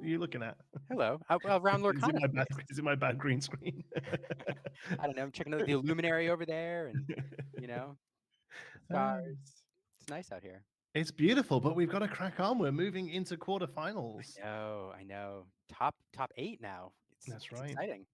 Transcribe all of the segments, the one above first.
are you looking at? Hello. Around Is it Lorcana my bad? space. Is it my bad green screen? I don't know. I'm checking out the luminary over there, and you know the stars. It's nice out here. It's beautiful, but we've got to crack on. We're moving into quarterfinals. I know. Top 8 now. That's It's right. exciting.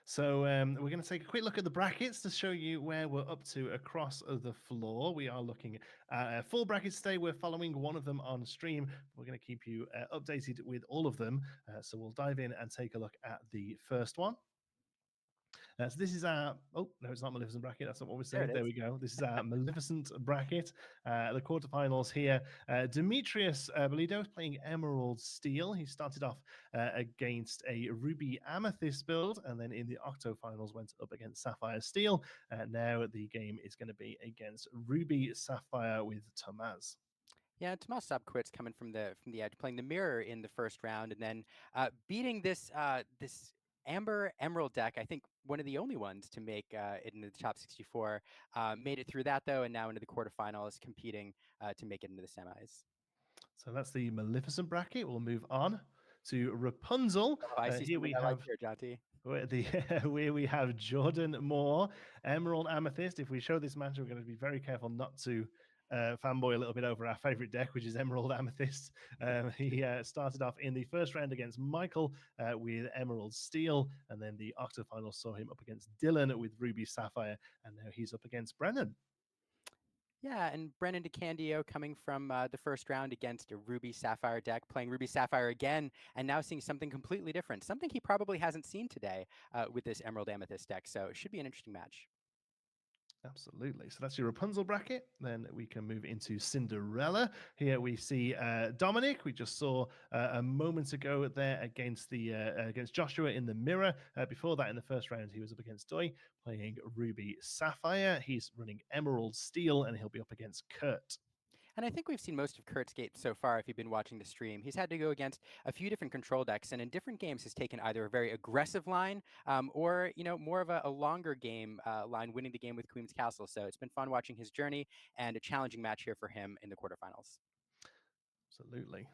So we're going to take a quick look at the brackets to show you where we're up to across the floor. We are looking at full brackets today. We're following one of them on stream. We're going to keep you updated with all of them. So we'll dive in and take a look at the first one. So this is our, oh, no, it's not Maleficent bracket. That's not what we're There saying. it There is. we go. This is our Maleficent bracket. The quarterfinals here. Demetrius Belido is playing Emerald Steel. He started off against a Ruby Amethyst build, and then in the octofinals went up against Sapphire Steel. Now the game is going to be against Ruby Sapphire with Tomaz. Yeah, Tomas Subquit's coming from the edge, playing the mirror in the first round, and then beating this Amber Emerald deck. I think one of the only ones to make it into the top 64. Made it through that though, and now into the quarterfinals, competing to make it into the semis. So that's the Maleficent bracket. We'll move on to Rapunzel. Oh, I see Here something we I like have here, Jonty. where we have Jordan Moore, Emerald Amethyst. If we show this match, we're going to be very careful not to fanboy a little bit over our favorite deck, which is Emerald Amethyst. He started off in the first round against Michael with Emerald Steel, and then the octofinal saw him up against Dylan with Ruby Sapphire, and now he's up against Brennan. Yeah, and Brennan DeCandio coming from the first round against a Ruby Sapphire deck, playing Ruby Sapphire again, and now seeing something completely different, something he probably hasn't seen today with this Emerald Amethyst deck. So it should be an interesting match. Absolutely. So that's your Rapunzel bracket. Then we can move into Cinderella. Here we see Dominic. We just saw a moment ago there against the against Joshua in the mirror. Before that, in the first round, he was up against Doi, playing Ruby Sapphire. He's running Emerald Steel, and he'll be up against Kurt. And I think we've seen most of Kurt's gate so far if you've been watching the stream. He's had to go against a few different control decks, and in different games has taken either a very aggressive line or, more of a longer game line, winning the game with Queen's Castle. So it's been fun watching his journey and a challenging match here for him in the quarterfinals. Absolutely.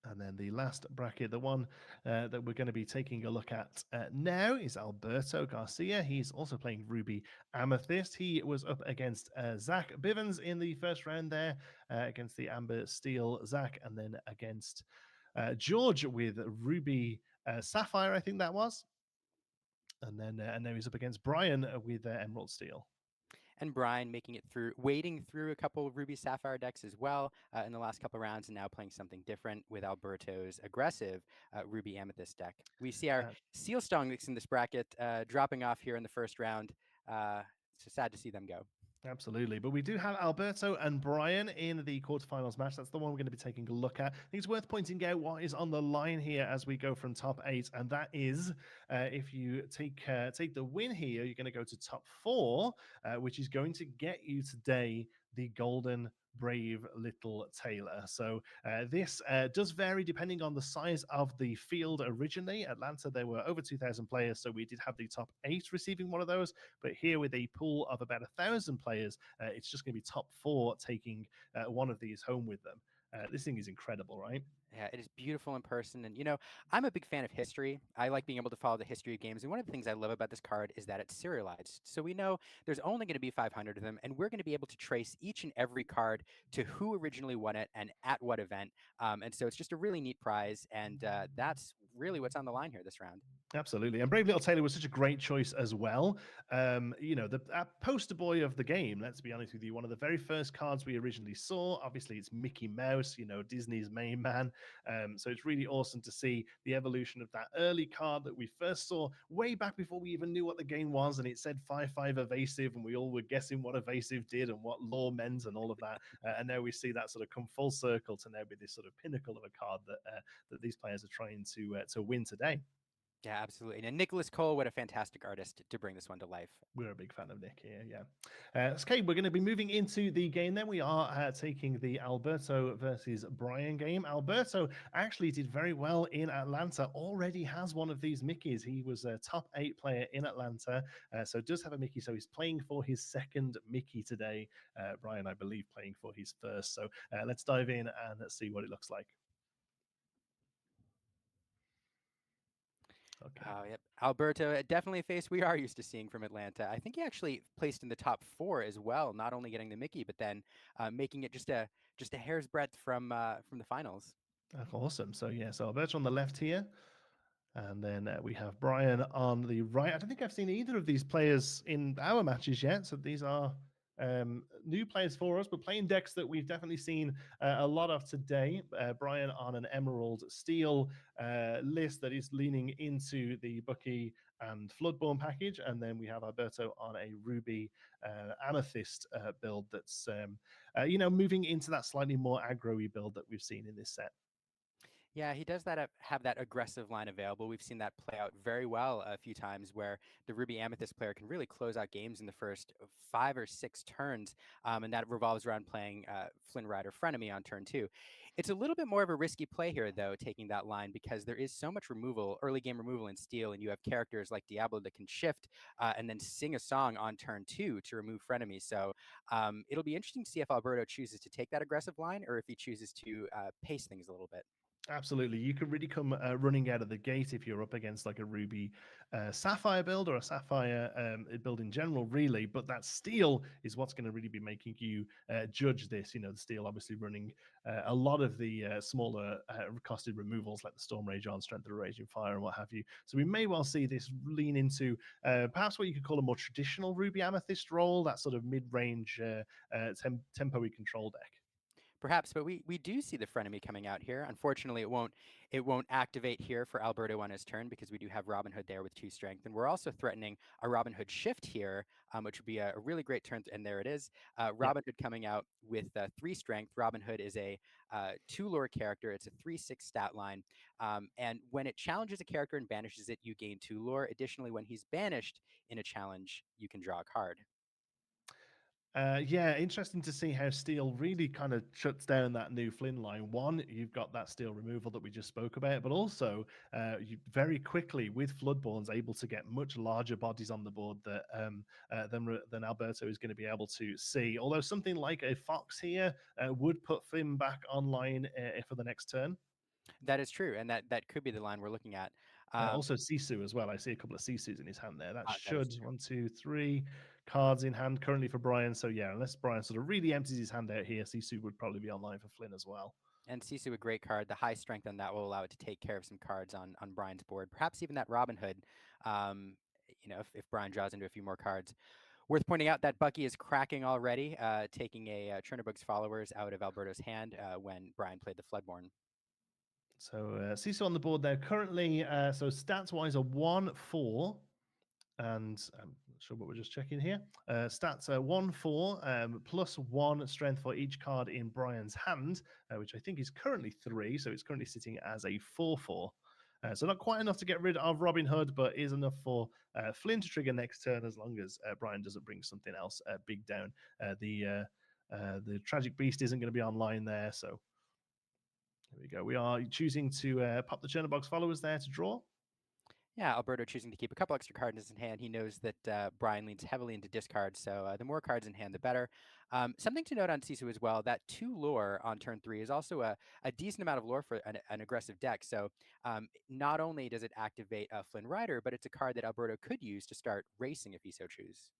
And then the last bracket, the one that we're going to be taking a look at now, is Alberto Garcia. He's also playing Ruby Amethyst. He was up against Zach Bivens in the first round there, against the Amber Steel Zach, and then against George with Ruby Sapphire, I think that was. And then and now he's up against Brian with Emerald Steel. And Brian making it through, wading through a couple of Ruby Sapphire decks as well in the last couple of rounds, and now playing something different with Alberto's aggressive Ruby Amethyst deck. We see our Seal Stonks in this bracket dropping off here in the first round. It's just sad to see them go. Absolutely. But we do have Alberto and Brian in the quarterfinals match. That's the one we're going to be taking a look at. I think it's worth pointing out what is on the line here as we go from top 8. And that is if you take the win here, you're going to go to top 4, which is going to get you today the golden brave little Taylor. So this does vary depending on the size of the field originally. Atlanta, there were over 2,000 players, so we did have the top 8 receiving one of those. But here with a pool of about 1,000 players, it's just going to be top 4 taking one of these home with them. This thing is incredible, right? Yeah, it is beautiful in person. And, I'm a big fan of history. I like being able to follow the history of games. And one of the things I love about this card is that it's serialized. So we know there's only going to be 500 of them, and we're going to be able to trace each and every card to who originally won it and at what event. And so it's just a really neat prize. And that's really what's on the line here this round. Absolutely. And Brave Little Taylor was such a great choice as well. The poster boy of the game, let's be honest with you, one of the very first cards we originally saw. Obviously, it's Mickey Mouse, Disney's main man. So it's really awesome to see the evolution of that early card that we first saw way back before we even knew what the game was. And it said 5/5 evasive, and we all were guessing what evasive did and what law meant and all of that. And now we see that sort of come full circle to now be this sort of pinnacle of a card that these players are trying to win today. Yeah, absolutely. And Nicholas Cole, what a fantastic artist to bring this one to life. We're a big fan of Nick here, yeah. Okay, we're going to be moving into the game then. We are taking the Alberto versus Brian game. Alberto actually did very well in Atlanta, already has one of these Mickeys. He was a top 8 player in Atlanta, so does have a Mickey. So he's playing for his second Mickey today. Brian, I believe, playing for his first. So let's dive in and see what it looks like. Okay. Oh, yep. Alberto, definitely a face we are used to seeing from Atlanta. I think he actually placed in the top four as well, not only getting the Mickey, but then making it just a hair's breadth from the finals. Awesome. So yeah, so Alberto on the left here. And then we have Brian on the right. I don't think I've seen either of these players in our matches yet. So these are new players for us, but playing decks that we've definitely seen a lot of today. Brian on an Emerald Steel list that is leaning into the Bucky and Floodborn package. And then we have Alberto on a Ruby Amethyst build that's, moving into that slightly more aggro-y build that we've seen in this set. Yeah, he does that have that aggressive line available. We've seen that play out very well a few times where the Ruby Amethyst player can really close out games in the first 5 or 6 turns, and that revolves around playing Flynn Rider Frenemy on turn two. It's a little bit more of a risky play here, though, taking that line because there is so much removal, early game removal in Steel, and you have characters like Diablo that can shift and then sing a song on turn two to remove Frenemy. So it'll be interesting to see if Alberto chooses to take that aggressive line or if he chooses to pace things a little bit. Absolutely. You could really come running out of the gate if you're up against like a Ruby Sapphire build or a Sapphire build in general, really. But that steel is what's going to really be making you judge this. You know, the steel obviously running a lot of the smaller costed removals like the Storm Rage on, Strength of the Raging Fire, and what have you. So we may well see this lean into perhaps what you could call a more traditional Ruby Amethyst role, that sort of mid range tempo-y control deck. Perhaps, but we do see the frenemy coming out here. Unfortunately, it won't activate here for Alberto on his turn because we do have Robin Hood there with 2 strength, and we're also threatening a Robin Hood shift here, which would be a really great turn. And there it is, Yeah. Robin Hood coming out with 3 strength. Robin Hood is a 2 lore character. It's a 3/6 stat line, and when it challenges a character and banishes it, you gain 2 lore. Additionally, when he's banished in a challenge, you can draw a card. Yeah, interesting to see how Steel really kind of shuts down that new Flynn line. One, you've got that Steel removal that we just spoke about, but also you very quickly with Floodborns able to get much larger bodies on the board that than Alberto is going to be able to see. Although something like a Fox here would put Flynn back online for the next turn. That is true, and that could be the line we're looking at. Also Sisu as well. I see a couple of Sisus in his hand there. That That is should true. one, two, three cards in hand currently for Brian. So yeah, unless Brian sort of really empties his hand out here, Sisu would probably be online for Flynn as well. And Sisu, a great card. The high strength on that will allow it to take care of some cards on Brian's board. Perhaps even that Robin Hood, um, if Brian draws into a few more cards. Worth pointing out that Bucky is cracking already, taking a Chernobog's followers out of Alberto's hand when Brian played the Floodborn. So Sisu on the board there currently. So stats wise, a 1-4. And I'm not sure what we're just checking here. Stats are 1-4 +1 strength for each card in Brian's hand, which I think is currently 3. So it's currently sitting as a 4-4. So not quite enough to get rid of Robin Hood, but is enough for Flynn to trigger next turn as long as Brian doesn't bring something else big down. The Tragic Beast isn't going to be online there, so there we go. We are choosing to pop the Chernobog's followers there to draw. Yeah, Alberto choosing to keep a couple extra cards in his hand. He knows that Brian leans heavily into discards, so the more cards in hand, the better. Something to note on Sisu as well, that 2 lore on turn 3 is also a decent amount of lore for an aggressive deck. So not only does it activate Flynn Rider, but it's a card that Alberto could use to start racing if he so chooses.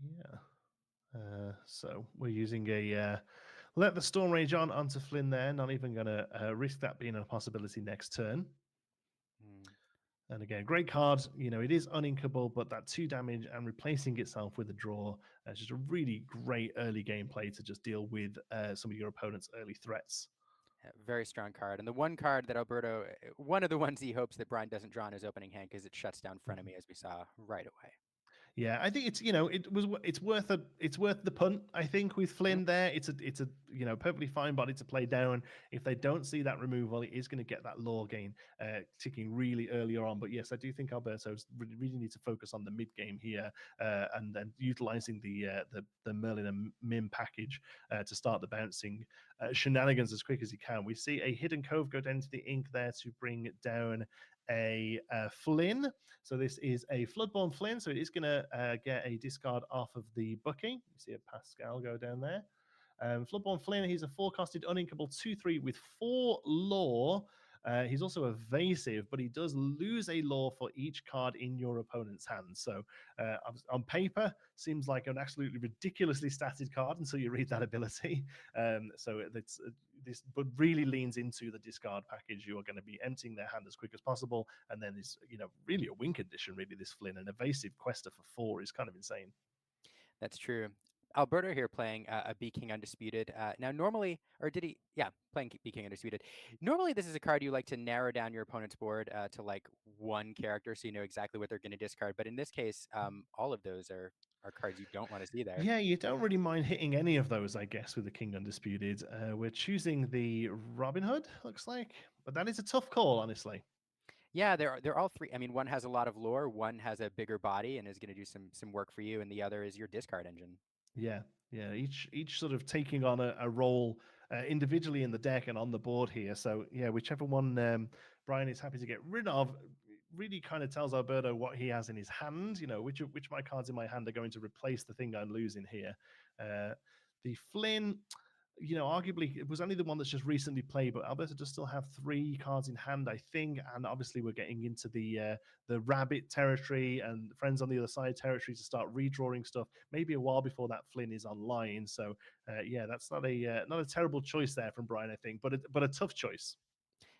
Yeah. So we're using a let the Storm Rage on onto Flynn there. Not even going to risk that being a possibility next turn. Mm. And again, great card. You know, it is uninkable, but that 2 damage and replacing itself with a draw is just a really great early game play to just deal with some of your opponent's early threats. Very strong card. And the one card that Alberto, one of the ones he hopes that Brian doesn't draw in his opening hand because it shuts down Mhm. Frenemy, as we saw right away. Yeah, I think it's it's worth the punt. I think with Mhm. Flynn there, it's a perfectly fine body to play down. If they don't see that removal, it is going to get that lore gain ticking really earlier on. But yes, I do think Alberto's really need to focus on the mid game here and then utilizing the Merlin and Mim package to start the bouncing shenanigans as quick as he can. We see a Hidden Cove go down to the ink there to bring down a Flynn. So this is a Floodborn Flynn, so it is going to get a discard off of the Bucky. You see a Pascal go down there. Floodborn Flynn, he's a 4-costed uninkable 2/3 with 4 lore. He's also evasive, but he does lose a law for each card in your opponent's hand. So on paper, seems like an absolutely ridiculously statted card until you read that ability. So it's this, but really leans into the discard package. You are going to be emptying their hand as quick as possible, and then this, really a win condition. Really, this Flynn, an evasive quester for 4 is kind of insane. That's true. Alberto here playing a B King Undisputed. Now, normally, or did he? Yeah, playing B King Undisputed. Normally, this is a card you like to narrow down your opponent's board to like one character, so you know exactly what they're going to discard. But in this case, all of those are cards you don't want to see there. Yeah, you don't really mind hitting any of those, I guess, with the King Undisputed. We're choosing the Robin Hood, looks like, but that is a tough call, honestly. Yeah, they're all three. I mean, one has a lot of lore, one has a bigger body and is going to do some work for you, and the other is your discard engine. Yeah, yeah. Each sort of taking on a role individually in the deck and on the board here. So yeah, whichever one Brian is happy to get rid of, really kind of tells Alberto what he has in his hand. Which of my cards in my hand are going to replace the thing I'm losing here. The Flynn, arguably it was only the one that's just recently played, but Alberto does still have 3 cards in hand, I think, and obviously we're getting into the rabbit territory and friends on the other side territory to start redrawing stuff. Maybe a while before that Flynn is online. So yeah, that's not a terrible choice there from Brian, I think, but a tough choice.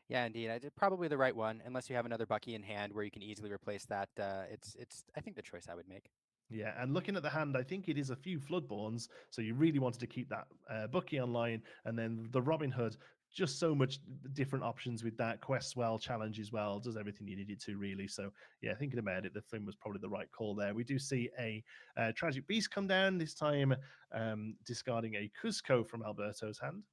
Yeah, indeed. I did probably the right one, unless you have another Bucky in hand where you can easily replace that. It's I think the choice I would make. Yeah, and looking at the hand, I think it is a few Floodborns, so you really wanted to keep that Bucky online, and then the Robin Hood, just so much different options with that. Quests well, challenges well, does everything you needed to, really. So, yeah, thinking about it, the Flynn was probably the right call there. We do see a Tragic Beast come down, this time discarding a Cusco from Alberto's hand.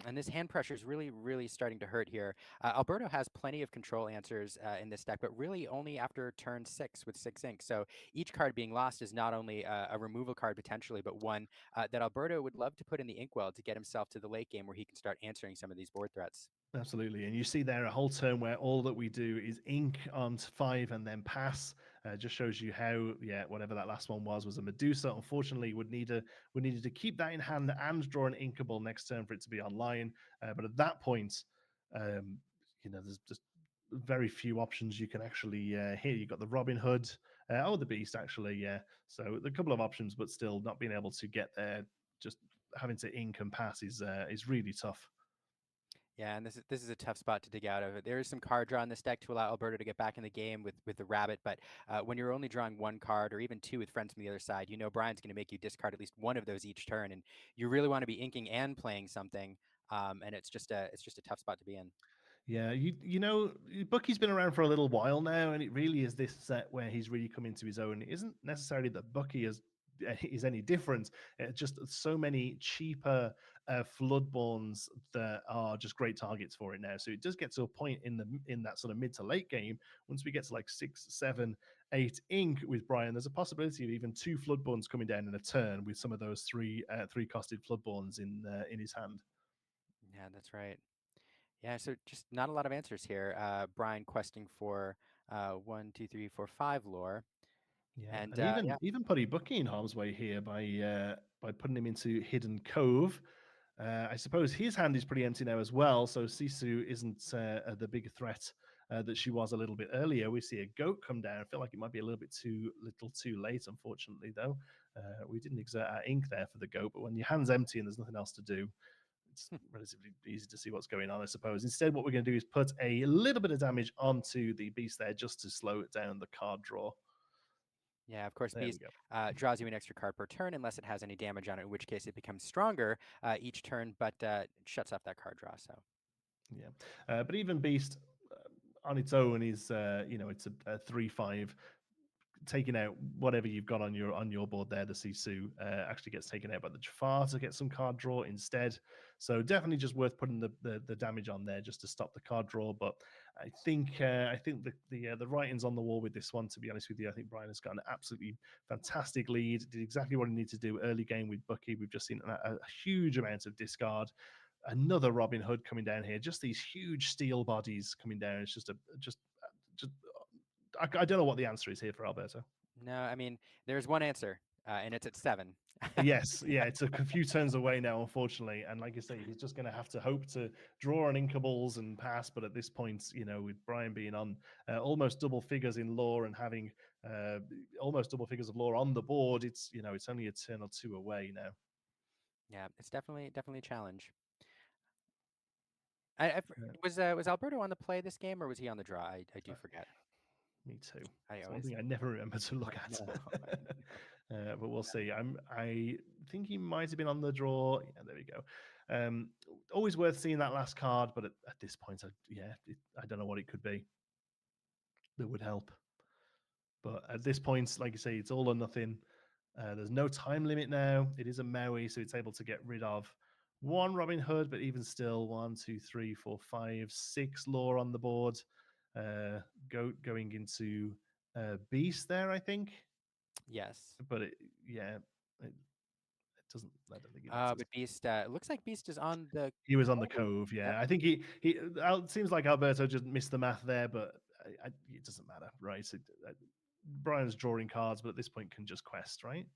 And this hand pressure is really, really starting to hurt here. Alberto has plenty of control answers in this deck, but really only after turn 6 with 6 ink. So each card being lost is not only a removal card potentially, but one that Alberto would love to put in the inkwell to get himself to the late game where he can start answering some of these board threats. Absolutely. And you see there a whole turn where all that we do is ink on 5 and then pass. Just shows you how, yeah, whatever that last one was a Medusa. Unfortunately, we needed to keep that in hand and draw an inkable next turn for it to be online. But at that point, um, there's just very few options you can actually hit. You've got the Robin Hood, the Beast, actually, yeah. So a couple of options, but still not being able to get there, just having to ink and pass is really tough. Yeah, and this is a tough spot to dig out of. There is some card draw in this deck to allow Alberto to get back in the game with the rabbit, but when you're only drawing one card or even two with friends from the other side, you know Brian's going to make you discard at least one of those each turn, and you really want to be inking and playing something. And it's just a tough spot to be in. Yeah, Bucky's been around for a little while now, and it really is this set where he's really come into his own. It isn't necessarily that Bucky is any different. It's just so many cheaper Floodborns that are just great targets for it now. So it does get to a point in that sort of mid to late game. Once we get to like 6, 7, 8 ink with Brian, there's a possibility of even 2 Floodborns coming down in a turn with some of those three costed Floodborns in his hand. Yeah, that's right. Yeah, so just not a lot of answers here. Brian questing for 1, 2, 3, 4, 5 lore, Yeah, and and even yeah, even putting Bucky in harm's way here by putting him into Hidden Cove. I suppose his hand is pretty empty now as well, so Sisu isn't the big threat that she was a little bit earlier. We see a goat come down. I feel like it might be a little too late, unfortunately, though. We didn't exert our ink there for the goat, but when your hand's empty and there's nothing else to do, it's relatively easy to see what's going on, I suppose. Instead, what we're going to do is put a little bit of damage onto the beast there just to slow it down the card draw. yeah, of course, There we Beast go. draws you an extra card per turn unless it has any damage on it, in which case it becomes stronger each turn, but shuts off that card draw. So Yeah, but even Beast on its own is it's a 3/5. Taking out whatever you've got on your board there, the Sisu actually gets taken out by the Jafar to get some card draw instead. So definitely just worth putting the damage on there just to stop the card draw. But I think the writing's on the wall with this one. To be honest with you, I think Brian has got an absolutely fantastic lead. Did exactly what he needed to do early game with Bucky. We've just seen a huge amount of discard. Another Robin Hood coming down here. Just these huge steel bodies coming down. It's just I don't know what the answer is here for Alberto. no, I mean there's one answer. and it's at 7. Yes, yeah, it's a few turns away now, unfortunately. And like you say, he's just going to have to hope to draw an Inkables and pass. But at this point, with Brian being on almost double figures in lore and having uh, almost double figures of lore on the board, it's only a turn or two away now. Yeah, it's definitely a challenge. I Uh, was Alberto on the play this game, or was he on the draw? I do uh, forget. Me too. I It's one always thing I never remember to look no, at. no. But we'll see. I think he might have been on the draw. Yeah, there we go. Always worth seeing that last card, but at this point, I don't know what it could be that would help. But at this point, like you say, it's all or nothing. There's no time limit now. It is a Maui, so it's able to get rid of one Robin Hood, but even still, one, two, three, four, five, six lore on the board. Going into Beast there, I think. Yes. But yeah, it doesn't. I don't think it matters. But Beast looks like Beast is on the He was on the cove. Cove. Yep. Yeah, I think it seems like Alberto just missed the math there, but it doesn't matter, right? Brian's drawing cards, but at this point can just quest, right? One,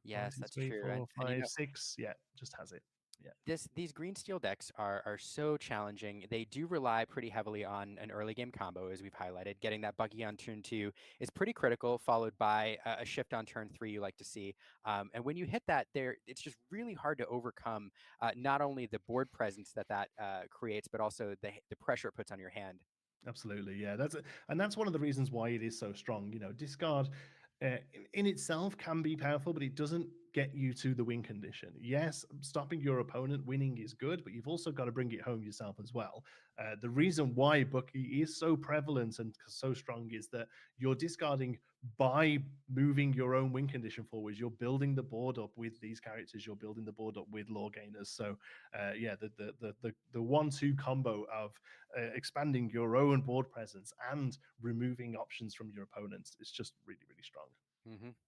Yes, two, that's three, true. four, And five, six. Yeah, just has it. Yeah, these green steel decks are so challenging. They do rely pretty heavily on an early game combo, as we've highlighted. Getting that buggy on turn 2 is pretty critical, followed by a shift on turn 3 you like to see. And when you hit that, there it's just really hard to overcome not only the board presence that creates, but also the pressure it puts on your hand. absolutely. Yeah, that's one of the reasons why it is so strong. Discard in itself can be powerful, but it doesn't get you to the win condition. Yes, stopping your opponent winning is good, but you've also got to bring it home yourself as well. The reason why Bucky is so prevalent and so strong is that you're discarding by moving your own win condition forwards. You're building the board up with these characters. You're building the board up with lore gainers. So, yeah, the 1-2 combo of expanding your own board presence and removing options from your opponents is just really, really strong.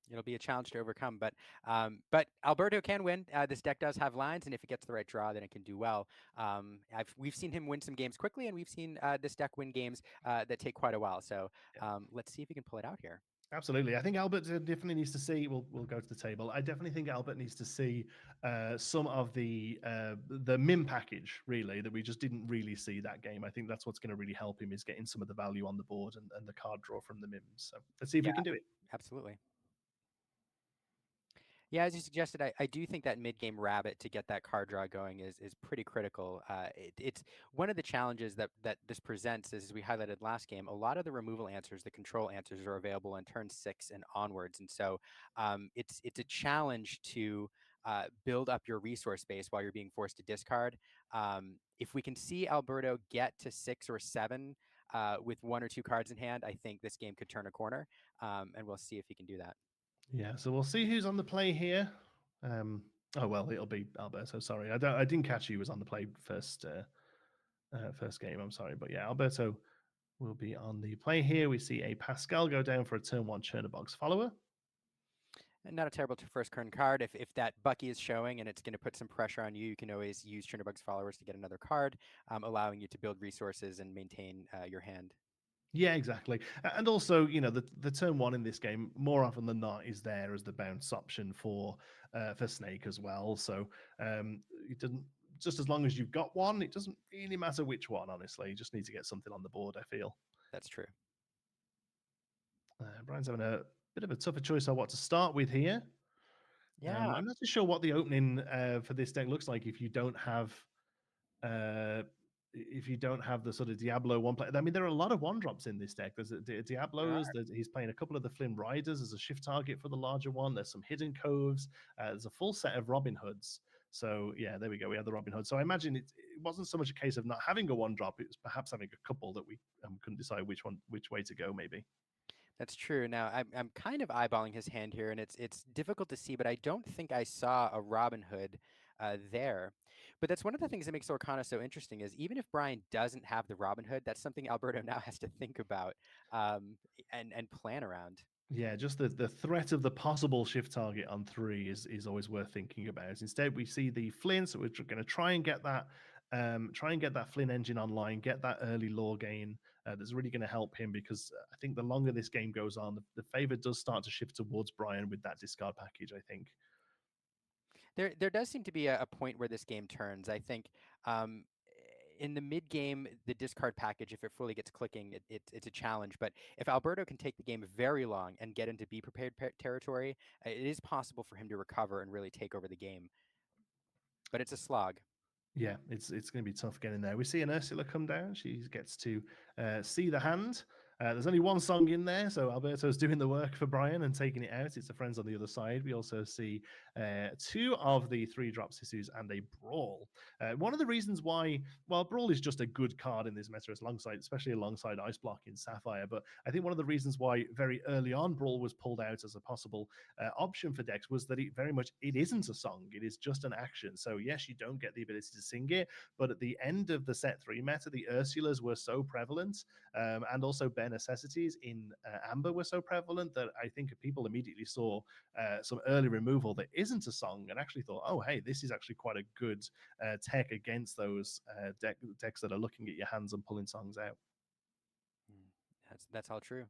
It'll be a challenge to overcome, but Alberto can win. This deck does have lines, and if it gets the right draw, then it can do well. We've seen him win some games quickly, and we've seen this deck win games that take quite a while. So Yeah. let's see if he can pull it out here. Absolutely. I think Albert definitely needs to see. We'll go to the table. I definitely think Albert needs to see some of the MIM package really that we just didn't really see that game. I think that's what's going to really help him is getting some of the value on the board and the card draw from the MIMs. So let's see if we Yeah, can do it. absolutely. Yeah, as you suggested, I do think that mid-game rabbit to get that card draw going is pretty critical. It's one of the challenges that this presents is, as we highlighted last game, a lot of the removal answers, the control answers, are available on turn 6 and onwards, and so it's a challenge to build up your resource base while you're being forced to discard. If we can see Alberto get to 6 or 7 with 1 or 2 cards in hand, I think this game could turn a corner, and we'll see if he can do that. Yeah. So we'll see who's on the play here. Oh well, it'll be Alberto. Sorry, I didn't catch who was on the play first. First game. I'm sorry, but yeah, Alberto will be on the play here. We see a Pascal go down for a turn 1 Chernobog's follower. And not a terrible first turn card. If that Bucky is showing and it's going to put some pressure on you, you can always use Chernobog's followers to get another card, allowing you to build resources and maintain your hand. Yeah, exactly. And also, the turn 1 in this game more often than not is there as the bounce option for Snake as well. So it doesn't just as long as you've got one, it doesn't really matter which one. Honestly, you just need to get something on the board. I feel. That's true. Brian's having a bit of a tougher choice on what to start with here. Yeah, I'm not too sure what the opening for this deck looks like uh, if you don't have the sort of Diablo one play. I mean, there are a lot of one drops in this deck. There's there are. Diablos. He's playing a couple of the Flynn Riders as a shift target for the larger one. There's some hidden coves. There's a full set of Robin Hoods. So yeah, there we go. We have the Robin Hood. So I imagine it wasn't so much a case of not having a one drop. It was perhaps having a couple that we couldn't decide which way to go. Maybe. That's true. Now I'm kind of eyeballing his hand here, and it's difficult to see, but I don't think I saw a Robin Hood there. But that's one of the things that makes Lorcana so interesting is even if Brian doesn't have the Robin Hood, that's something Alberto now has to think about and plan around. Yeah, just the threat of the possible shift target on 3 is always worth thinking about. Instead, we see the Flint, so we're going to try and get that try and get that Flynn engine online, get that early lore gain. That's really going to help him because I think the longer this game goes on, the favor does start to shift towards Brian with that discard package. I think. There does seem to be a point where this game turns. I think um, in the mid game, the discard package, if it fully gets clicking, it's a challenge. But if Alberto can take the game very long and get into be prepared territory, it is possible for him to recover and really take over the game. But it's a slog. Yeah, it's going to be tough getting there. We see an Ursula come down. She gets to see the hand. There's only one song in there, so Alberto's doing the work for Brian and taking it out. It's the friends on the other side. We also see two of the three drop Sisus and a Brawl. One of the reasons why, well, Brawl is just a good card in this meta, alongside, especially alongside Ice Block in Sapphire. But I think one of the reasons why very early on Brawl was pulled out as a possible option for decks was that it isn't a song. It is just an action. So yes, you don't get the ability to sing it, but at the end of the set 3 meta, the Ursulas were so prevalent, and also bare necessities in Amber were so prevalent that I think people immediately saw some early removal that isn't a song and actually thought, oh hey, this is actually quite a good tech against those decks that are looking at your hands and pulling songs out. Mm, that's all true.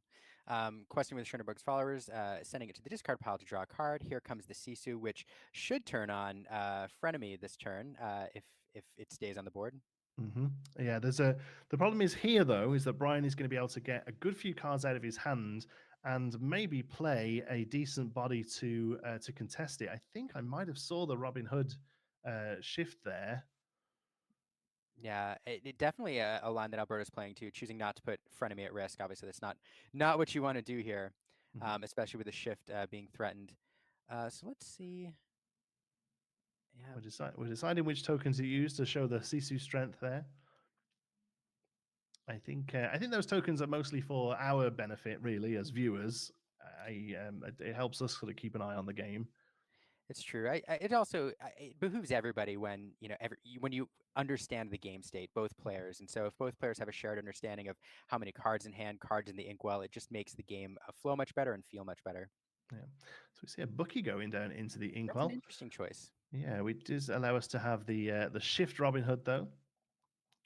Question with Schoenberg's followers, sending it to the discard pile to draw a card. Here comes the Sisu, which should turn on Frenemy this turn if it stays on the board. Mm-hmm. Yeah, the problem is here though is that Brian is going to be able to get a good few cards out of his hand and maybe play a decent body to contest it. I think I might have saw the Robin Hood shift there. Yeah, it definitely a line that Alberta's playing to, choosing not to put Frenemy at risk. Obviously, that's not what you want to do here, Mm-hmm. especially with the shift being threatened. So let's see. Yeah, We're deciding which tokens to use to show the Sisu strength there. I think those tokens are mostly for our benefit, really, as viewers. It helps us sort of keep an eye on the game. it's true. It also it behooves everybody when when you understand the game state, both players. And so if both players have a shared understanding of how many cards in hand, cards in the inkwell, it just makes the game flow much better and feel much better. Yeah. So we see a Bookie going down into the That's an inkwell. interesting choice. Yeah, we does allow us to have the shift Robin Hood though,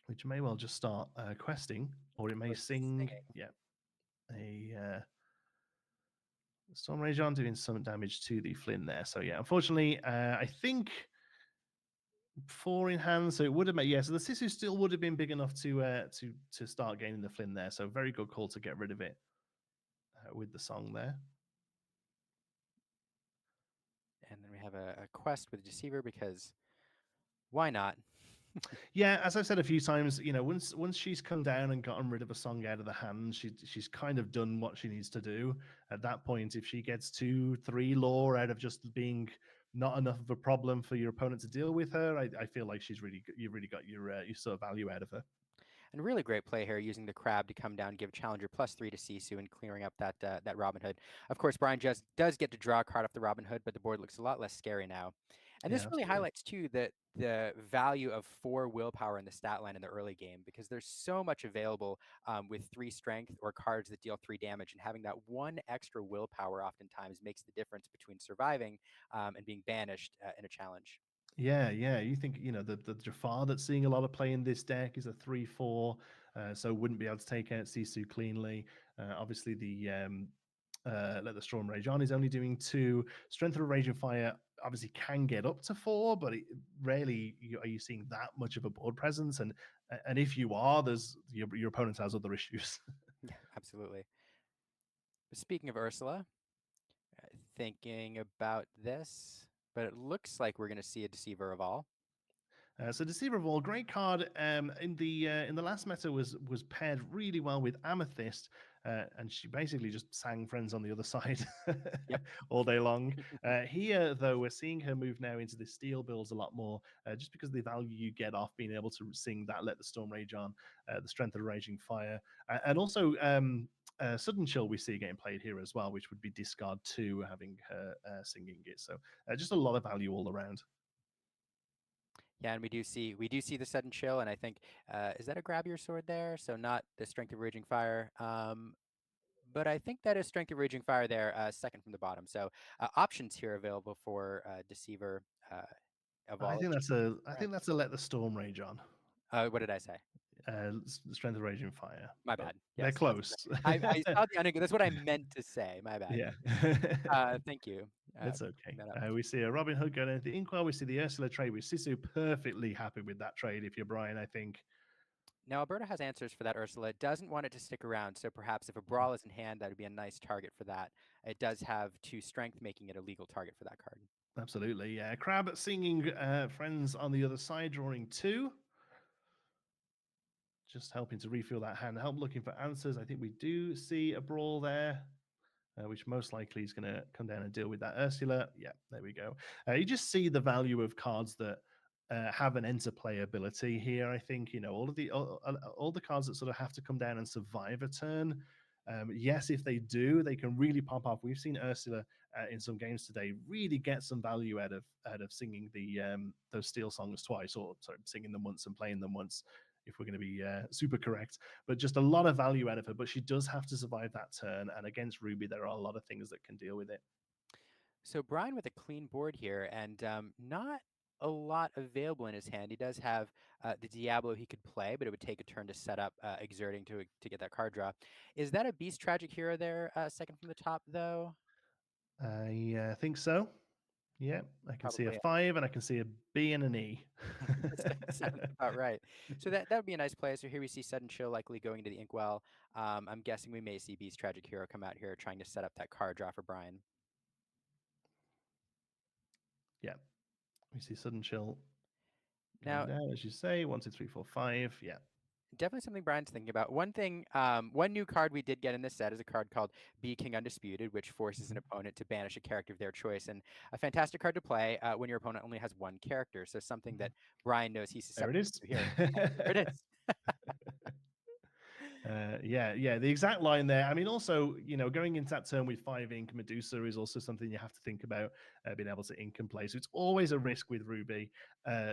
which may well just start questing, or it may Or sing. singing. Yeah, a Storm Rage on doing some damage to the Flynn there. So yeah, unfortunately, I think 4 in hand, so it would have made, yeah. So the Sisu still would have been big enough to start gaining the Flynn there. So very good call to get rid of it with the song there. And then we have a quest with Deceiver because why not? Yeah, as I've said a few times, once she's come down and gotten rid of a song out of the hand, she's kind of done what she needs to do. At that point, if she gets 2, 3 lore out of just being not enough of a problem for your opponent to deal with her, I feel like you've really got your sort of value out of her. And really great play here, using the crab to come down, give Challenger +3 to Sisu, and clearing up that Robin Hood. Of course, Brian just does get to draw a card off the Robin Hood, but the board looks a lot less scary now. And Yeah, this really absolutely. highlights too that the value of 4 willpower in the stat line in the early game, because there's so much available with 3 strength or cards that deal 3 damage, and having that 1 extra willpower oftentimes makes the difference between surviving and being banished in a challenge. Yeah, yeah. You think the Jafar that's seeing a lot of play in this deck is a 3/4, so wouldn't be able to take out Sisu cleanly. Obviously, the Let the Storm Rage On is only doing 2. Strength of a Raging Fire obviously can get up to 4, but rarely are you seeing that much of a board presence. And if you are, there's your opponent has other issues. Yeah, absolutely. Speaking of Ursula, thinking about this, but it looks like we're going to see a Deceiver of all. So Deceiver of All, great card. In the last meta was paired really well with Amethyst, and she basically just sang friends on the other side Yep. all day long. Here, though, we're seeing her move now into the steel builds a lot more, just because of the value you get off being able to sing that Let the Storm Rage On, the Strength of the Raging Fire, and also Sudden Chill we see getting played here as well, which would be discard 2, having her singing it. So just a lot of value all around. Yeah, and we do see the sudden chill, and I think is that a grab your sword there? So not the strength of raging fire, but I think that is strength of raging fire there, second from the bottom. So options here available for Deceiver of all. It should be I right. think that's a Let the Storm Rage On. What did I say? Strength of Raging Fire, My but bad. they're Yes, that's close. I saw the That's what I meant to say. My bad. Yeah. Thank you It's for okay. clearing that up. We see a Robin Hood going into the Inkwell. We see the Ursula trade with Sisu. Perfectly happy with that trade if you're Brian, I think. Now, Alberto has answers for that Ursula. It doesn't want it to stick around, so perhaps if a brawl is in hand, that would be a nice target for that. It does have 2 strength, making it a legal target for that card. Absolutely, yeah. Crab singing friends on the other side, drawing 2. Just helping to refill that hand. Help looking for answers. I think we do see a brawl there. Which most likely is going to come down and deal with that Ursula. Yeah, there we go. You just see the value of cards that have an interplay ability here. I think all the cards that sort of have to come down and survive a turn. Yes, if they do, they can really pop off. We've seen Ursula in some games today really get some value out of singing the those steel songs twice, or sorry, singing them once and playing them once. If we're going to be super correct, but just a lot of value out of her. But she does have to survive that turn, and against Ruby, there are a lot of things that can deal with it. So Brian with a clean board here, and not a lot available in his hand. He does have the Diablo he could play, but it would take a turn to set up, exerting to get that card draw. Is that a Beast Tragic Hero there, second from the top, though? I think so. Yeah, I can see a Probably. 5, and I can see a B and an E. Sounds about right. So that would be a nice play. So here we see Sudden Chill likely going to the Inkwell. I'm guessing we may see Beast Tragic Hero come out here trying to set up that card draw for Brian. Yeah, we see sudden chill going Now, down, as you say. 1, 2, 3, 4, 5. Yeah. definitely something Brian's thinking about. One thing, one new card we did get in this set is a card called Be King Undisputed, which forces an Mhm. opponent to banish a character of their choice, and a fantastic card to play when your opponent only has one character. So something that Brian knows he's There it susceptible is. to here. There it is. Yeah. The exact line there. I mean, also, going into that turn with 5 ink, Medusa is also something you have to think about being able to ink and play. So it's always a risk with Ruby,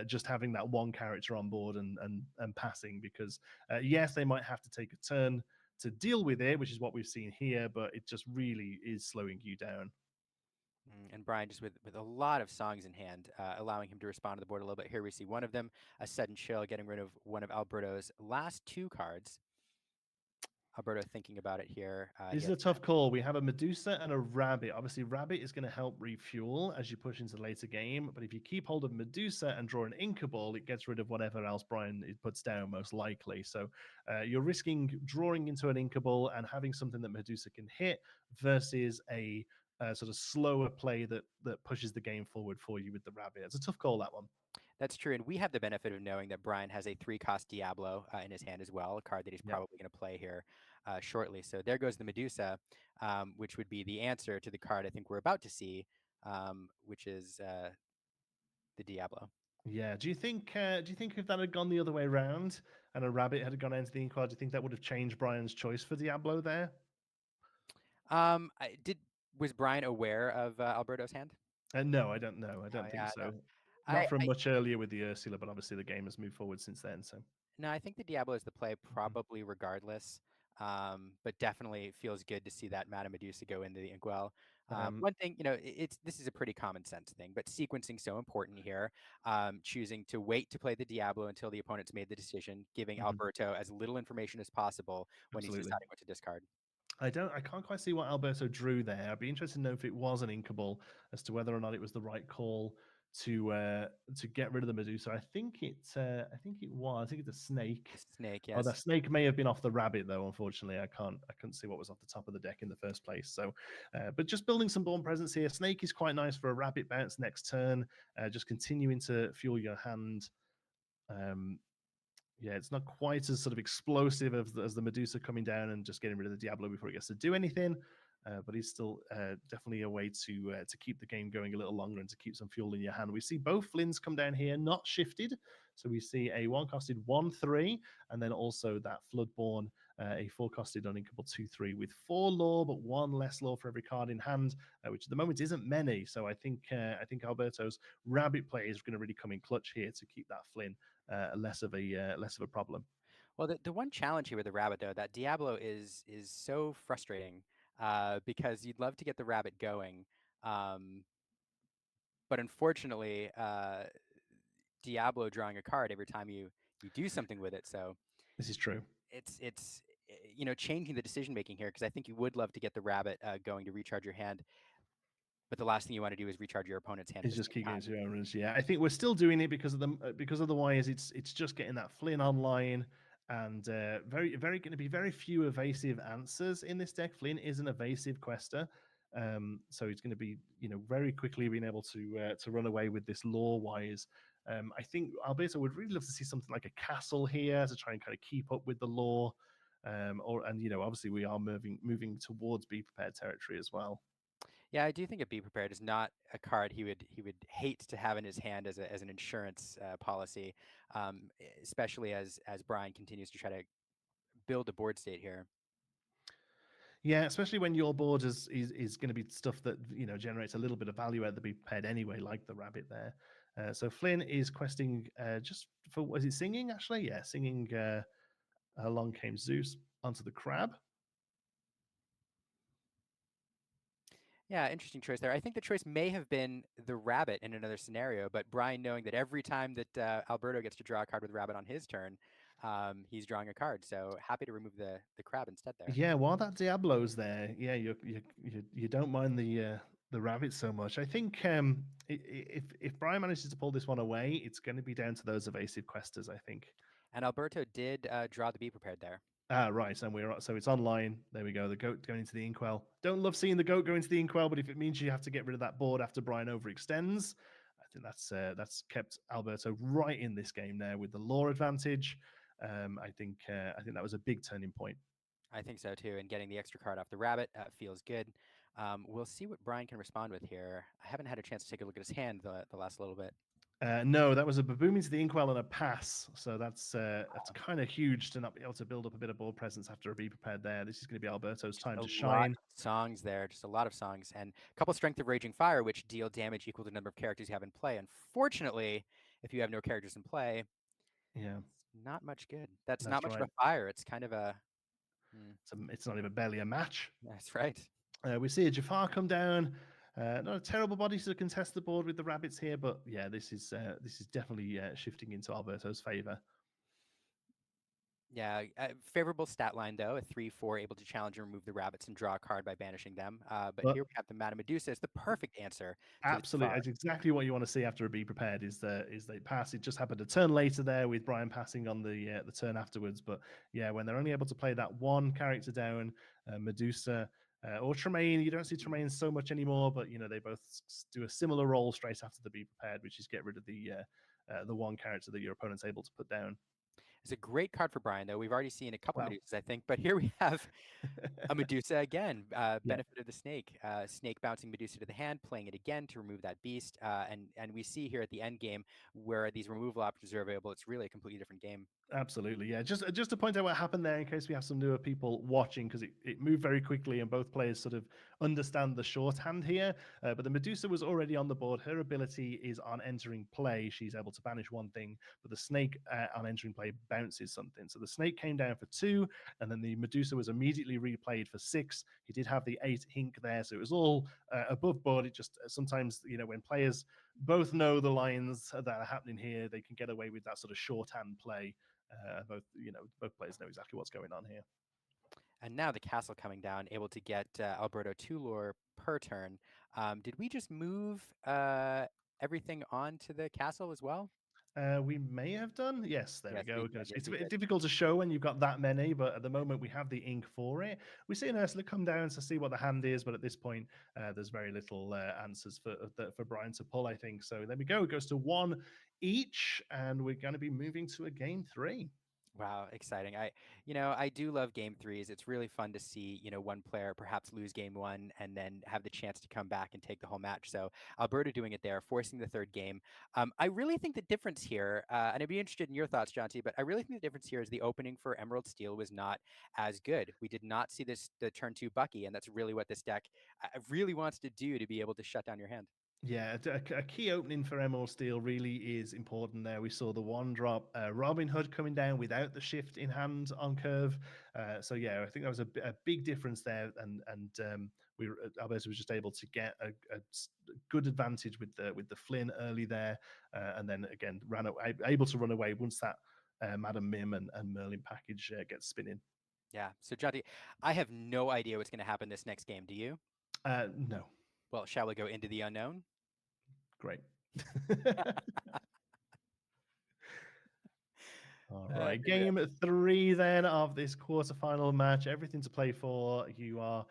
just having that one character on board and passing, because yes, they might have to take a turn to deal with it, which is what we've seen here, but it just really is slowing you down. And Brian just with a lot of songs in hand, allowing him to respond to the board a little bit. Here we see one of them, a Sudden Chill, getting rid of one of Alberto's last 2 cards. Alberto thinking about it here. This is a tough call. We have a Medusa and a Rabbit. Obviously, Rabbit is going to help refuel as you push into the later game. But if you keep hold of Medusa and draw an Inkable, it gets rid of whatever else Brian puts down, most likely. So you're risking drawing into an Inkable and having something that Medusa can hit versus a sort of slower play that pushes the game forward for you with the Rabbit. It's a tough call, that one. That's true, and we have the benefit of knowing that Brian has a 3-cost Diablo in his hand as well, a card that he's Yeah. probably going to play here shortly. So there goes the Medusa, which would be the answer to the card I think we're about to see, which is the Diablo. Yeah. Do you think if that had gone the other way around and a Rabbit had gone into the Inquad, do you think that would have changed Brian's choice for Diablo there? Did Was Brian aware of Alberto's hand? No, I don't know. I Oh don't think yeah, no. so. Not from I much earlier with the Ursula, but obviously the game has moved forward since then. So No, I think the Diablo is the play Mhm. probably regardless. But definitely feels good to see that Madame Medusa go into the Inkwell. um, One thing, it's this is a pretty common sense thing, but sequencing so important here. Choosing to wait to play the Diablo until the opponent's made the decision, giving mhm, Alberto as little information as possible when he's absolutely. deciding what to discard. I can't quite see what Alberto drew there. I'd be interested to know if it was an inkable, as to whether or not it was the right call to get rid of the Medusa. I think it was. I think it's a snake. The snake, Oh, the yes. snake may have been off the rabbit, though. Unfortunately, I couldn't see what was off the top of the deck in the first place. So, but just building some born presence here. Snake is quite nice for a rabbit bounce next turn. Just continuing to fuel your hand. Um, yeah, it's not quite as sort of explosive as the Medusa coming down and just getting rid of the Diablo before it gets to do anything. But he's still definitely a way to keep the game going a little longer and to keep some fuel in your hand. We see both Flynns come down here, not shifted. So we see a one-costed 1/3, and then also that Floodborn, a four-costed uninkable 2/3 with 4 law, but 1 less law for every card in hand, which at the moment isn't many. So I think Alberto's Rabbit play is going to really come in clutch here to keep that Flynn less of a problem. Well, the one challenge here with the rabbit, though, that Diablo is so frustrating because you'd love to get the rabbit going, um, but unfortunately, Diablo drawing a card every time you you do something with it. So This is true. changing the decision making here, because I think you would love to get the rabbit going to recharge your hand, but the last thing you want to do is recharge your opponent's hand at It's the just same keep getting time. to owners. Yeah, I think we're still doing it because of the because otherwise it's just getting that Flynn online and very going to be very few evasive answers in this deck. Flynn is an evasive quester, so he's going to be very quickly being able to run away with this lore wise. I think Alberto would really love to see something like a castle here to try and kind of keep up with the lore, obviously we are moving towards be prepared territory as well. Yeah, I do think a Be Prepared is not a card he would hate to have in his hand as an insurance policy, especially as Brian continues to try to build a board state here. Yeah, especially when your board is going to be stuff that generates a little bit of value at the be prepared anyway, like the rabbit there. So Flynn is questing just for was it singing actually? Yeah, singing. Along came Zeus onto the crab. Yeah, interesting choice there. I think the choice may have been the rabbit in another scenario, but Brian knowing that every time that Alberto gets to draw a card with rabbit on his turn, he's drawing a card. So happy to remove the crab instead there. Yeah, while that Diablo's there, yeah, you don't mind the rabbit so much. I think if Brian manages to pull this one away, it's going to be down to those evasive questers. I think. And Alberto did draw the Be Prepared there. Ah, right, and so it's online. There we go. The goat going into the inkwell. Don't love seeing the goat go into the inkwell, but if it means you have to get rid of that board after Brian overextends, I think that's kept Alberto right in this game there with the lore advantage. I think that was a big turning point. I think so too. And getting the extra card off the rabbit feels good. We'll see what Brian can respond with here. I haven't had a chance to take a look at his hand the last little bit. No, that was a baboon into the inkwell and a pass. So that's kind of huge to not be able to build up a bit of board presence after a be prepared there. This is going to be Alberto's Just time a to lot shine. of songs there, just a lot of songs, and a couple Strength of Raging Fire, which deal damage equal to the number of characters you have in play. Unfortunately, if you have no characters in play, Yeah, it's not much good. That's not that's much of right. a fire. It's kind of a. It's not even barely a match. That's right. We see a Jafar come down. Not a terrible body to contest the board with the rabbits here, but yeah, this is definitely shifting into Alberto's favor. Yeah, favorable stat line though, a 3/4 able to challenge and remove the rabbits and draw a card by banishing them. But But here we have the Madame Medusa as the perfect answer to the absolutely, Jafar. it's exactly what you want to see after a be prepared. Is they pass? It just happened a turn later there with Brian passing on the turn afterwards. But yeah, when they're only able to play that one character down, Medusa. Or Tremaine, you don't see Tremaine so much anymore, but they both do a similar role straight after the be prepared, which is get rid of the one character that your opponent's able to put down. It's a great card for Brian though. We've already seen a couple Wow. Medusas, I think, but here we have a Medusa again. Yeah, Benefit of the snake. Snake bouncing Medusa to the hand, playing it again to remove that beast. And we see here at the end game where these removal options are available. It's really a completely different game. absolutely. Yeah, just to point out what happened there in case we have some newer people watching, because it moved very quickly and both players sort of understand the shorthand here. But the Medusa was already on the board. Her ability is on entering play. She's able to banish one thing, but the snake on entering play bounces something. So the snake came down for 2, and then the Medusa was immediately replayed for 6. He did have the 8 hink there, so it was all above board. It just sometimes, when players both know the lines that are happening here, they can get away with that sort of shorthand play. Both players know exactly what's going on here. And now the castle coming down, able to get Alberto 2 lore per turn. Did we just move everything onto the castle as well? We may have done. Yes, there we Yes, we go. did. Yes, It's a we bit did. difficult to show when you've got that many, but at the moment we have the ink for it. We see an Ursula come down to see what the hand is, but at this point, there's very little answers for Brian to pull, I think. So there we go. It goes to 1 each, and we're going to be moving to a game 3. Wow, exciting. I do love game threes. It's really fun to see, one player perhaps lose game one and then have the chance to come back and take the whole match. So Alberta doing it there, forcing the third game. I really think the difference here, and I'd be interested in your thoughts, Jonty, but I really think the difference here is the opening for Emerald Steel was not as good. We did not see the turn 2 Bucky, and that's really what this deck really wants to do to be able to shut down your hand. Yeah, a key opening for Emerald Steel really is important there. We saw the 1-drop Robin Hood coming down without the shift in hand on curve. So yeah, I think that was a big difference there, and Alberto was just able to get a good advantage with the Flynn early there, and then again able to run away once that Madam Mim and Merlin package gets spinning. Yeah. So, Jonty, I have no idea what's going to happen this next game. Do you? No, Well, shall we go into the unknown? great. All right, Here we go. game three then of this quarterfinal match. Everything to play for. You are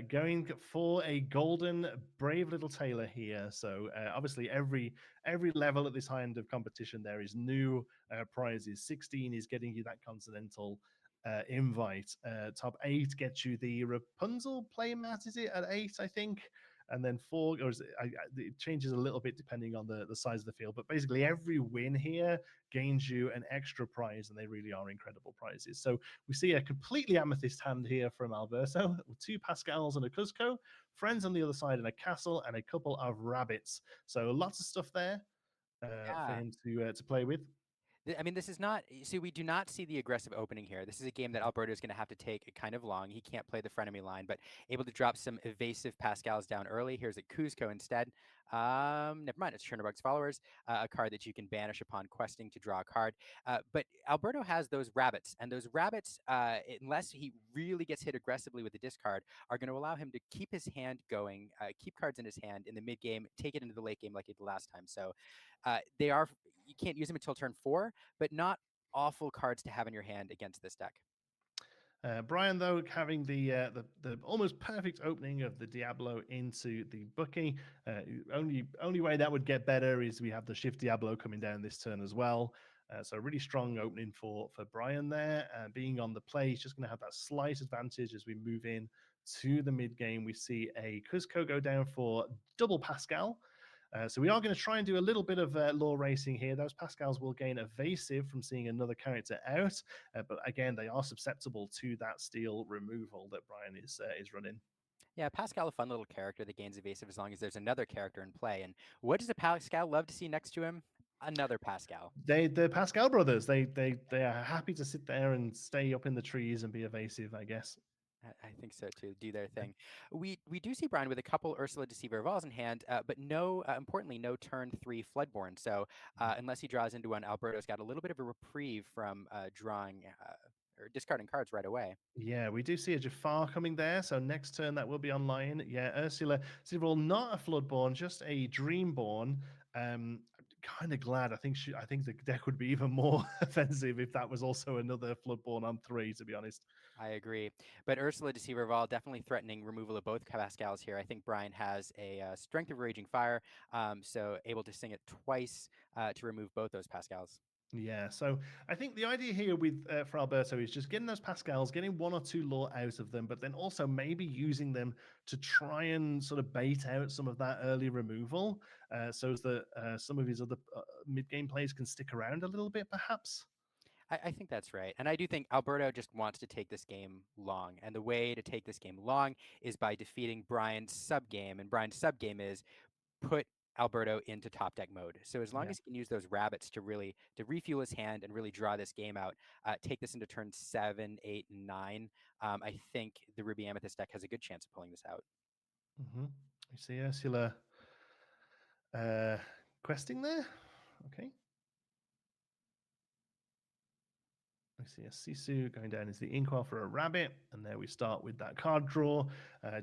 going for a golden brave little Taylor here. So obviously, every level at this high end of competition, there is new prizes. 16 is getting you that continental invite. Top eight gets you the Rapunzel playmat. Is it at eight? I think. And then four, or it changes a little bit depending on the size of the field. But basically, every win here gains you an extra prize, and they really are incredible prizes. So we see a completely amethyst hand here from Alberto, with two Pascals and a Cusco, friends on the other side, and a castle, and a couple of rabbits. So lots of stuff there for Yeah. him to play with. I mean, this is not. See, we do not see the aggressive opening here. This is a game that Alberto is going to have to take kind of long. He can't play the frenemy line, but able to drop some evasive Pascals down early. Here's a Cuzco instead. Never mind. It's Chernobog's followers, a card that you can banish upon questing to draw a card. But Alberto has those rabbits, and those rabbits, unless he really gets hit aggressively with the discard, are going to allow him to keep his hand going, keep cards in his hand in the mid game, take it into the late game like he did last time. So they are you can't use them until turn 4, but not awful cards to have in your hand against this deck. Brian, though, having the almost perfect opening of the Diablo into the Bucky. Only way that would get better is we have the Shift Diablo coming down this turn as well. So really strong opening for Brian there. Being on the play, he's just going to have that slight advantage as we move in to the mid game. We see a Cusco go down for double Pascal. So we are going to try and do a little bit of law racing here. Those Pascals will gain evasive from seeing another character out, but again, they are susceptible to that steel removal that Brian is running. Yeah, Pascal, a fun little character that gains evasive as long as there's another character in play. And what does a Pascal love to see next to him? Another Pascal. The Pascal brothers, they are happy to sit there and stay up in the trees and be evasive, I guess. I think so too. Do their thing. We do see Brian with a couple Ursula Deceiver Evolves in hand, but no, importantly, no turn 3 Floodborn. So unless he draws into one, Alberto's got a little bit of a reprieve from drawing or discarding cards right away. Yeah, we do see a Jafar coming there. So next turn that will be online. Yeah, Ursula Silverall, not a Floodborn, just a Dreamborn. Kind of glad. I think the deck would be even more offensive if that was also another Floodborn on three. To be honest. I agree. But Ursula Deceiver Evolve definitely threatening removal of both Pascals here. I think Brian has a Strength of Raging Fire, so able to sing it twice to remove both those Pascals. Yeah, so I think the idea here with for Alberto is just getting those Pascals, getting one or two law out of them, but then also maybe using them to try and sort of bait out some of that early removal, so that some of his other mid game plays can stick around a little bit, perhaps. I think that's right. And I do think Alberto just wants to take this game long. And the way to take this game long is by defeating Brian's sub game. And Brian's sub game is put Alberto into top deck mode. So as long Yeah. as he can use those rabbits to really to refuel his hand and really draw this game out, take this into turn 7, 8, and 9, I think the Ruby Amethyst deck has a good chance of pulling this out. Mm-hmm. We see Ursula uh, questing there. Okay. We see a Sisu going down into the Inkwell for a rabbit, and there we start with that card draw.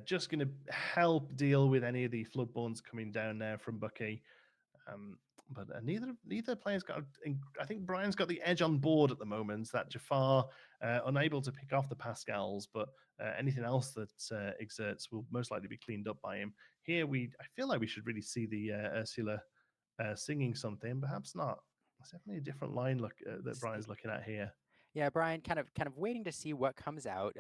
Just going to help deal with any of the Floodborns coming down there from Bucky. But neither player's got. I think Brian's got the edge on board at the moment. That Jafar unable to pick off the Pascals, but anything else that exerts will most likely be cleaned up by him. Here I feel like we should really see the Ursula singing something. Perhaps not. It's definitely a different line look that Brian's looking at here. Yeah, Brian, kind of waiting to see what comes out.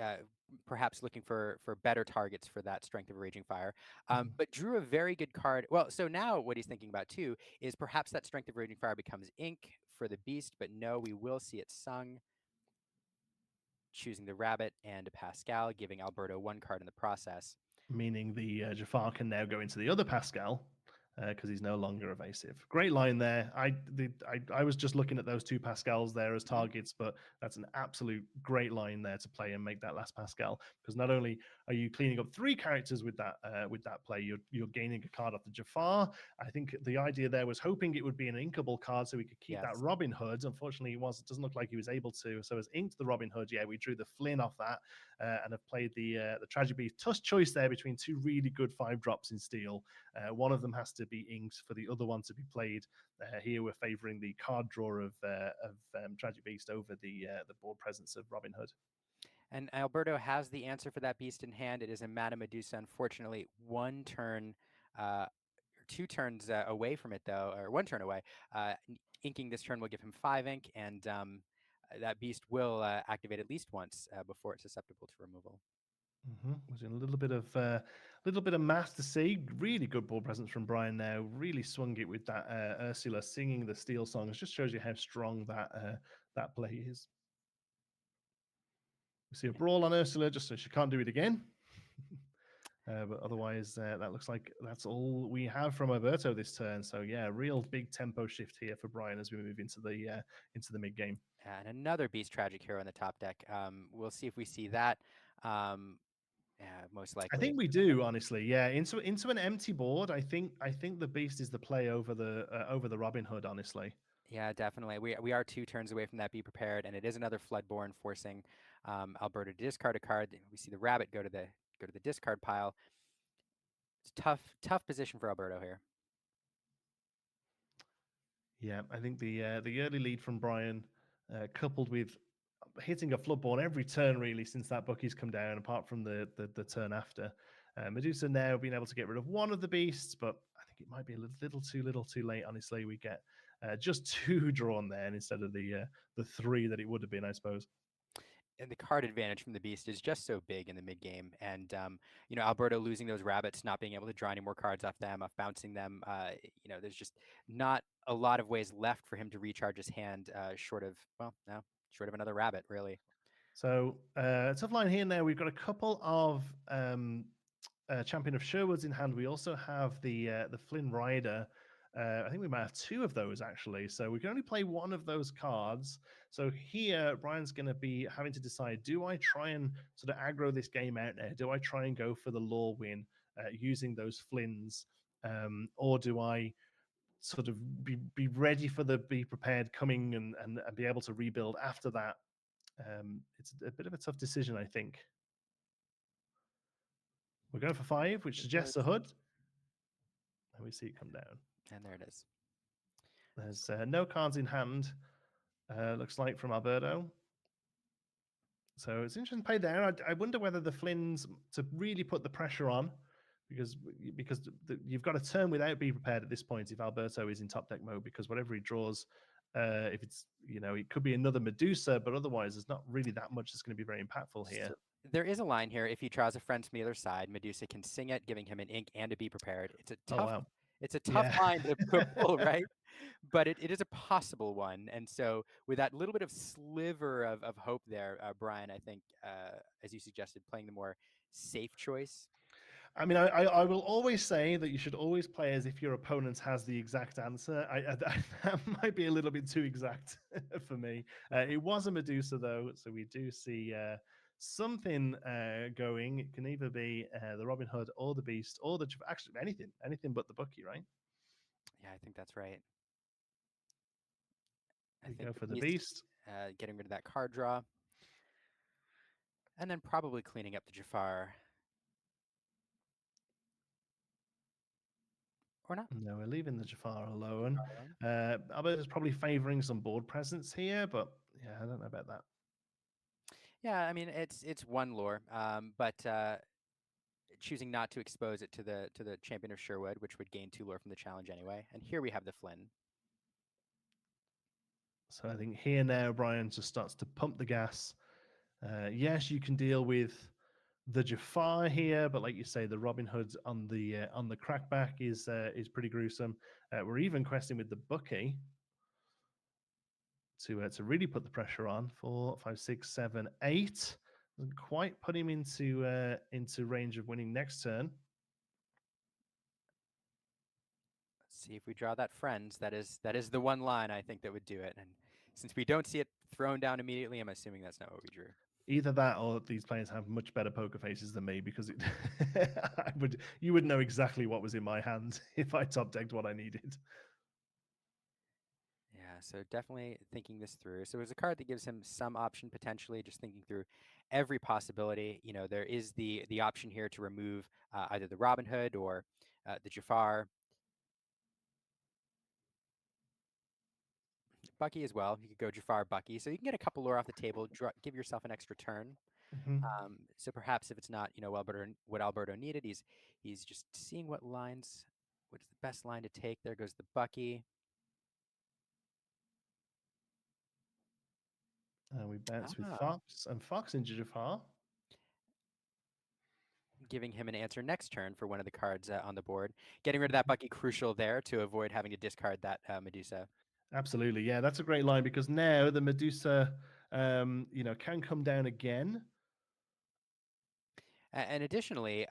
Perhaps looking for better targets for that Strength of Raging Fire, Mhm. but drew a very good card. Well, so now what he's thinking about too is perhaps that Strength of Raging Fire becomes ink for the beast, but no, we will see it sung. Choosing the rabbit and a Pascal, giving Alberto one card in the process. Meaning the Jafar can now go into the other Pascal, because he's no longer evasive. Great line there. I was just looking at those two Pascals there as Mhm. targets, but that's an absolute great line there to play and make that last Pascal, because not only are you cleaning up three characters with that play, you're gaining a card off the Jafar. I think the idea there was hoping it would be an inkable card so we could keep that Yes. Robin Hood. Unfortunately, it doesn't look like he was able to. So as inked the Robin Hood, yeah, we drew the Flynn off that and have played the Tragic Beast. Tough choice there between two really good 5 drops in steel. One of them has to be inked for the other one to be played. Here we're favouring the card draw of Tragic Beast over the board presence of Robin Hood. And Alberto has the answer for that beast in hand. It is a Mana Medusa. Unfortunately, one turn, or 2 turns away from it, though, or 1 turn away. Inking this turn will give him 5 ink, and that beast will activate at least once before it's susceptible to removal. Was in a little bit of math to see. Really good ball presence from Brian now. Really swung it with that Ursula singing the steel songs. Just shows you how strong that play is. We see a brawl on Ursula just so she can't do it again. But otherwise, that looks like that's all we have from Alberto this turn. So yeah, real big tempo shift here for Brian as we move into the mid game. And another Beast Tragic Hero in the top deck. We'll see if we see that. Um, Most I likely. think we do, honestly. Yeah, into an empty board. I think the Beast is the play over the Robin Hood. Honestly. Yeah, definitely. We are 2 turns away from that. Be prepared, and it is another Floodborn forcing Alberto to discard a card. We see the rabbit go to the discard pile. It's tough position for Alberto here. Yeah, I think the early lead from Brian, coupled with hitting a Floodborn every turn really since that Bucky's come down, apart from the turn after. Medusa now being able to get rid of one of the beasts, but I think it might be a little too late. Honestly, we get just 2 drawn there instead of the 3 that it would have been, I suppose. And the card advantage from the beast is just so big in the mid game, and Alberto losing those rabbits, not being able to draw any more cards off them, off bouncing them. There's just not a lot of ways left for him to recharge his hand, short of short of another rabbit, really. So tough line here now. We've got a couple of Champion of Sherwood's in hand. We also have the Flynn Rider. I think we might have 2 of those actually. So we can only play one of those cards. So here, Brian's going to be having to decide: do I try and sort of aggro this game out there? Do I try and go for the lore win using those Flynns, or do I sort of be ready for the be prepared coming and be able to rebuild after that? It's a bit of a tough decision, I think. We're going for 5, which It suggests a was, hood, and we see it come down. and there it is. There's no cards in hand, looks like, from Alberto. So it's interesting play there. I wonder whether the Flynns, to really put the pressure on, because you've got to turn without be prepared at this point if Alberto is in top deck mode, because whatever he draws, if it's, it could be another Medusa, but otherwise there's not really that much that's going to be very impactful here. So there is a line here. If he draws a friend from the other side, Medusa can sing it, giving him an ink and to be prepared. Oh, wow. It's a tough Yeah. line to pull, right? But it is a possible one. And so with that little bit of sliver of hope there, Brian, I think, as you suggested, playing the more safe choice. I mean, I will always say that you should always play as if your opponent has the exact answer. That might be a little bit too exact for me. It was a Medusa though, so we do see something going. It can either be the Robin Hood or the Beast or actually anything but the Bucky, right? Yeah, I think that's right. I We think go the for the Beast Beast. getting rid of that card draw, and then probably cleaning up the Jafar. Or not. No, we're leaving the Jafar alone. Jafar alone. Alberto's probably favoring some board presence here, but yeah, I don't know about that. Yeah, I mean it's one lore, but choosing not to expose it to the champion of Sherwood, which would gain 2 lore from the challenge anyway. And here we have the Flynn. So I think here now, Brian just starts to pump the gas. Yes, you can deal with the Jafar here, but like you say, the Robin Hood on the crackback is pretty gruesome. We're even questing with the Bucky to really put the pressure on. 4, 5, 6, 7, 8. Doesn't quite put him into range of winning next turn. See if we draw that friends. That is the one line I think that would do it. And since we don't see it thrown down immediately, I'm assuming that's not what we drew. Either that or these players have much better poker faces than me because you would know exactly what was in my hand if I top decked what I needed. Yeah, so definitely thinking this through. So it's a card that gives him some option potentially, just thinking through every possibility. There is the option here to remove either the Robin Hood or the Jafar, Bucky as well. You could go Jafar, Bucky, so you can get a couple lore off the table. Give yourself an extra turn. Mhm. So perhaps if it's not, what Alberto needed, he's just seeing what lines, what's the best line to take. There goes the Bucky. We bounce with Ah, Fox and Fox into Jafar. giving him an answer next turn for one of the cards on the board. Getting rid of that Bucky crucial there to avoid having to discard that Medusa. Absolutely, yeah, that's a great line because now the Medusa, can come down again. And additionally,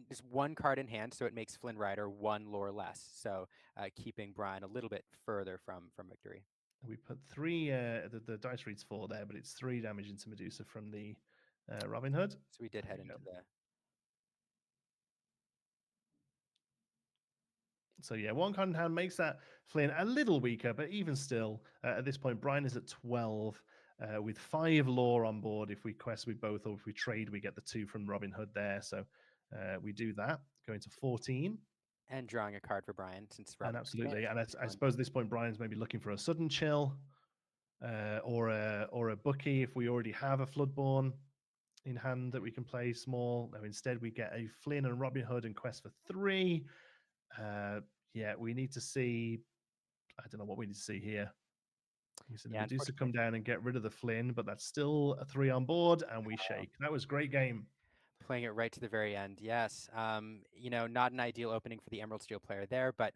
just one card in hand, so it makes Flynn Rider one lore less. So keeping Brian a little bit further from victory. We put three. The dice reads 4 there, but it's 3 damage into Medusa from the Robin Hood. So we did There head we go. into the. So yeah, one card in hand makes that Flynn a little weaker, but even still, at this point, Brian is at 12 with 5 lore on board. If we quest with both, or if we trade, we get the 2 from Robin Hood there. So we do that, going to 14. And drawing a card for Brian since And Robin is absolutely, going. and I suppose at this point, Brian's maybe looking for a sudden chill or a Bucky if we already have a Floodborn in hand that we can play small. No, instead we get a Flynn and Robin Hood and quest for 3. Yeah, we need to see. I don't know what we need to see here. We see the Yeah, Medusa come unfortunately, down and get rid of the Flynn, but that's still a 3 on board, and we shake. That was a great game. playing it right to the very end. Yes, not an ideal opening for the Emerald Steel player there, but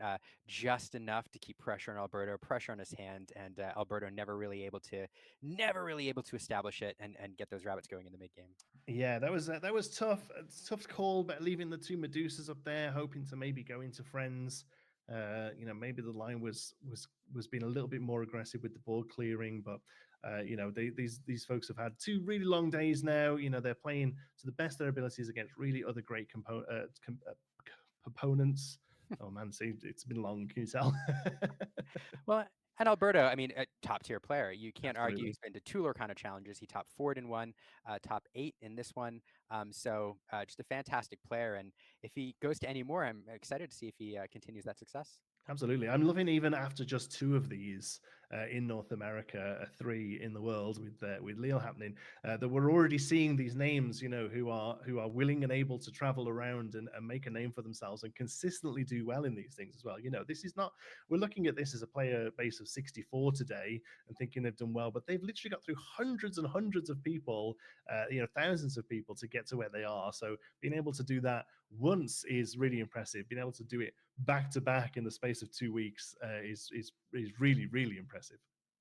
just enough to keep pressure on Alberto, pressure on his hand, and Alberto never really able to establish it and get those rabbits going in the mid game. Yeah, that was tough. It's a tough call, but leaving the 2 Medusas up there, hoping to maybe go into friends. Maybe the line was being a little bit more aggressive with the board clearing, but these folks have had 2 really long days now. They're playing to the best of their abilities against really other great opponents. Oh man, see, it's been long. Can you tell? Well, and Alberto, I mean, a top tier player. You can't argue. Absolutely. He's been to 2 Lorcana challenges. He top 4 in one, top 8 in this one. So just a fantastic player. And if he goes to any more, I'm excited to see if he continues that success. Absolutely. I'm loving even after just 2 of these in North America, 3 in the world with Leo happening, that we're already seeing these names, who are willing and able to travel around and make a name for themselves and consistently do well in these things as well. This is not, we're looking at this as a player base of 64 today and thinking they've done well, but they've literally got through hundreds and hundreds of people, thousands of people to get to where they are. So being able to do that once is really impressive. Being able to do it back to back in the space of 2 weeks is really really impressive.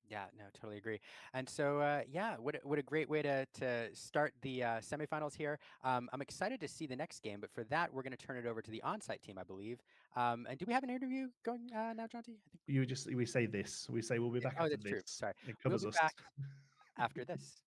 Yeah, no, totally agree. And so, yeah, what a great way to start the semifinals here. I'm excited to see the next game, but for that, we're going to turn it over to the on-site team, I believe. And do we have an interview going now, Jonty? I think. We say this. We say we'll be back Oh, after that's true. this. Sorry, It we'll covers be us. back after this.